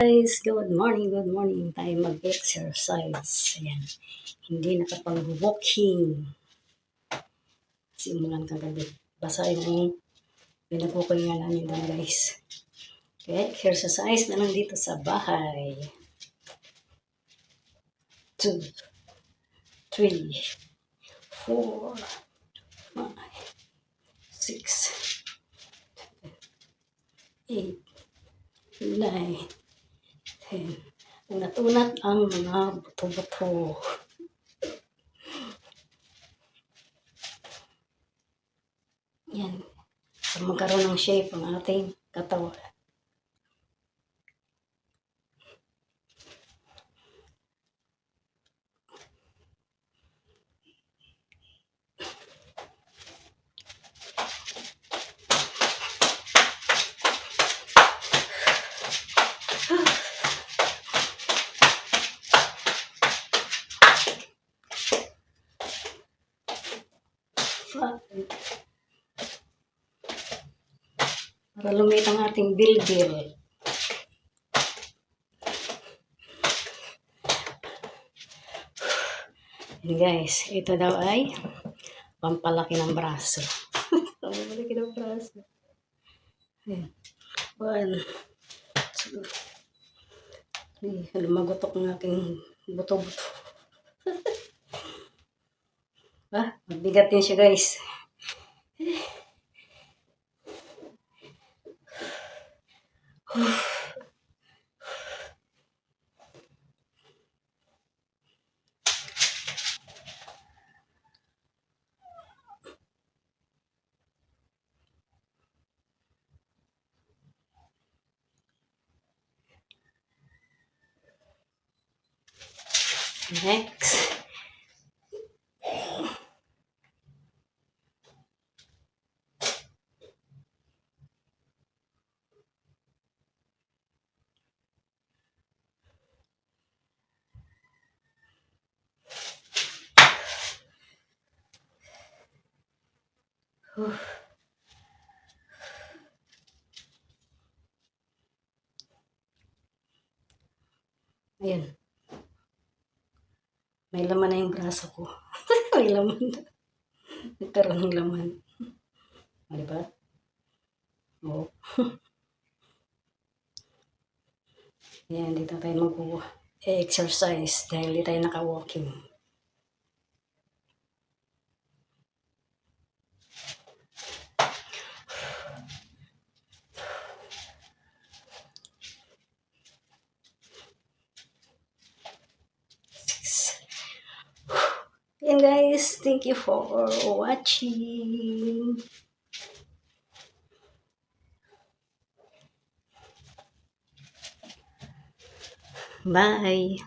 Guys, good morning, good morning. Tayo mag-exercise. Ayan. Hindi nakapag-walking. Simulan kagabi. Basa yung pinag-walking namin doon, guys. Okay, exercise na lang dito sa bahay. 2, 3, 4, 5, 6, 8, 9, 10. Unat-unat ang mga buto-buto. Yan. Para magkaroon ng shape ang ating katawan. Para lumit ang ating bilbil. And guys, ito daw ay pampalaki ng braso. Pampalaki ng braso. Ayan. 1, 2, 3. Lumagotok ng aking buto-buto. Mabigat din siya, guys. Next. Ayan. May laman na yung braso ko. May laman na. Nagkaroon ng laman. Diba? Oo. Ayan, dito tayo mag-exercise dahil di tayo naka-walking. And guys, thank you for watching. Bye.